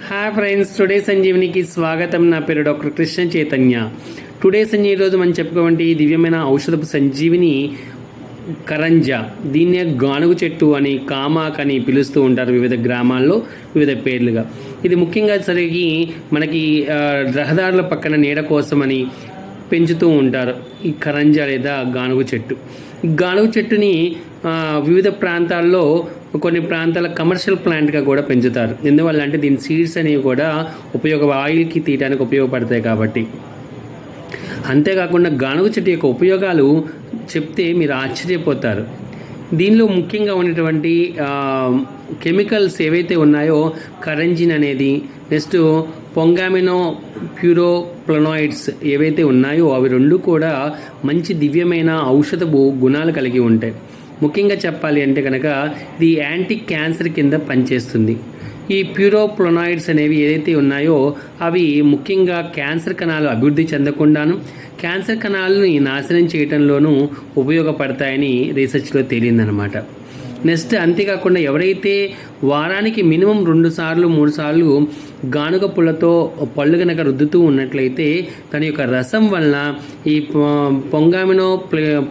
Hi friends, today సంజీవినికి స్వాగతం. నా పేరు డాక్టర్ కృష్ణ చైతన్య. టుడే సంజీవి రోజు మనం చెప్పుకోవంటి దివ్యమైన ఔషధపు సంజీవిని కరంజా. దీన్నే గానుగు చెట్టు అని, కామాక్ అని పిలుస్తూ ఉంటారు వివిధ గ్రామాల్లో వివిధ పేర్లుగా. ఇది ముఖ్యంగా సరిగి మనకి రహదారుల పక్కన నీడ కోసమని పెంచుతూ ఉంటారు ఈ కరంజా లేదా గానుగు చెట్టు. ఈ గానుగు చెట్టుని వివిధ ప్రాంతాల్లో కొన్ని ప్రాంతాల కమర్షియల్ ప్లాంట్గా కూడా పెంచుతారు. ఎందువల్ల అంటే దీని సీడ్స్ అనేవి కూడా ఆయిల్కి తీయడానికి ఉపయోగపడతాయి కాబట్టి. అంతేకాకుండా గానుగు చెట్టు యొక్క ఉపయోగాలు చెప్తే మీరు ఆశ్చర్యపోతారు. దీనిలో ముఖ్యంగా ఉన్నటువంటి కెమికల్స్ ఏవైతే ఉన్నాయో కరంజిన్ అనేది, నెక్స్ట్ పొంగామినో ప్యూరోప్లనాయిడ్స్ ఏవైతే ఉన్నాయో అవి రెండు కూడా మంచి దివ్యమైన ఔషధపు గుణాలు కలిగి ఉంటాయి. ముఖ్యంగా చెప్పాలి అంటే కనుక ఇది యాంటీ క్యాన్సర్ కింద పనిచేస్తుంది. ఈ ప్యూరోప్లనాయిడ్స్ అనేవి ఏదైతే ఉన్నాయో అవి ముఖ్యంగా క్యాన్సర్ కణాలు అభివృద్ధి చెందకుండాను క్యాన్సర్ కణాలను నాశనం చేయడంలోనూ ఉపయోగపడతాయని రీసెర్చ్లో తేలిందనమాట. నెక్స్ట్ అంతేకాకుండా ఎవరైతే వారానికి మినిమం 2 సార్లు 3 సార్లు గానుగ పుల్లతో పళ్ళు కనుక రుద్దుతూ ఉన్నట్లయితే దాని యొక్క రసం వలన ఈ పొంగామినో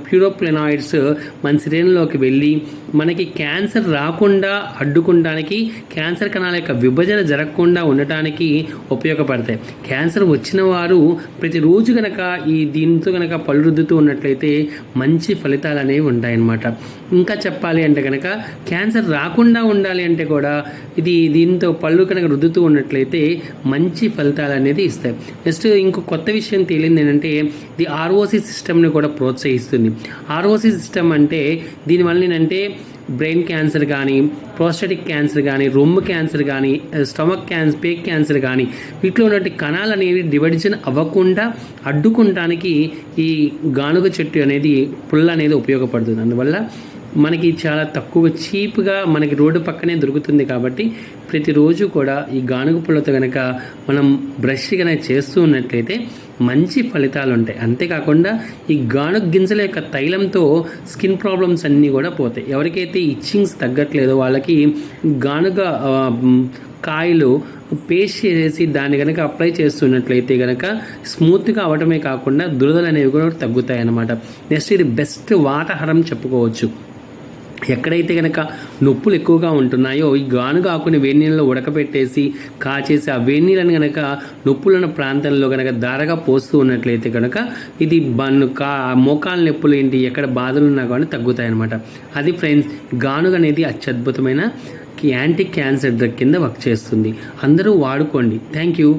ప్యూరోప్లనాయిడ్స్ మన శరీరంలోకి వెళ్ళి మనకి క్యాన్సర్ రాకుండా అడ్డుకోవడానికి, క్యాన్సర్ కణాల యొక్క విభజన జరగకుండా ఉండటానికి ఉపయోగపడతాయి. క్యాన్సర్ వచ్చిన వారు ప్రతిరోజు కనుక దీంతో కనుక పళ్ళు రుద్దుతూ ఉన్నట్లయితే మంచి ఫలితాలు అనేవి ఉంటాయన్నమాట. ఇంకా చెప్పాలి అంటే కనుక క్యాన్సర్ రాకుండా ఉండాలి అంటే కూడా దీంతో పళ్ళు కనుక రుద్దుతూ ఉన్నట్లయితే మంచి ఫలితాలు అనేది ఇస్తాయి. నెక్స్ట్ ఇంకో కొత్త విషయం తేలింది ఏంటంటే ఇది ఆర్ఓసి సిస్టమ్ని కూడా ప్రోత్సహిస్తుంది. ఆర్ఓసి సిస్టమ్ అంటే దీనివల్ల ఏంటంటే బ్రెయిన్ క్యాన్సర్ కానీ, ప్రోస్టేటిక్ క్యాన్సర్ కానీ, రొమ్ము క్యాన్సర్ కానీ, స్టమక్ క్యాన్సర్, పేక్ క్యాన్సర్ కానీ వీటిలో ఉన్నటువంటి కణాలు అనేవి డివిజన్ అవ్వకుండా అడ్డుకోవడానికి ఈ గానుగ చెట్టు అనేది పుల్ల అనేది ఉపయోగపడుతుంది. అందువల్ల మనకి చాలా తక్కువ చీప్గా మనకి రోడ్డు పక్కనే దొరుకుతుంది కాబట్టి ప్రతిరోజు కూడా ఈ గానుగ పుల్లతో కనుక మనం బ్రష్ కనుక చేస్తూ ఉన్నట్లయితే మంచి ఫలితాలు ఉంటాయి. అంతేకాకుండా ఈ గానుగ గింజల యొక్క తైలంతో స్కిన్ ప్రాబ్లమ్స్ అన్నీ కూడా పోతాయి. ఎవరికైతే ఇచ్చింగ్స్ తగ్గట్లేదో వాళ్ళకి గానుగ కాయలు పేస్ట్ చేసేసి దాన్ని కనుక అప్లై చేస్తున్నట్లయితే కనుక స్మూత్గా అవటమే కాకుండా దురదలు అనేవి కూడా తగ్గుతాయి అన్నమాట. నెక్స్ట్ ఇది బెస్ట్ వాతాహారం చెప్పుకోవచ్చు. ఎక్కడైతే కనుక నొప్పులు ఎక్కువగా ఉంటున్నాయో ఈ గానుగ ఆకుని వేడి నీళ్ళలో ఉడకబెట్టేసి కాచేసి ఆ వేడి నీళ్ళని కనుక నొప్పులున్న ప్రాంతంలో కనుక దారగా పోస్తూ ఉన్నట్లయితే కనుక ఇది మోకాల నొప్పులు ఏంటి ఎక్కడ బాధలు ఉన్నా కానీ తగ్గుతాయి అన్నమాట. అది ఫ్రెండ్స్, గానుగ అనేది అత్యద్భుతమైన యాంటీ క్యాన్సర్ డ్రగ్ కింద వర్క్ చేస్తుంది. అందరూ వాడుకోండి. Thank you.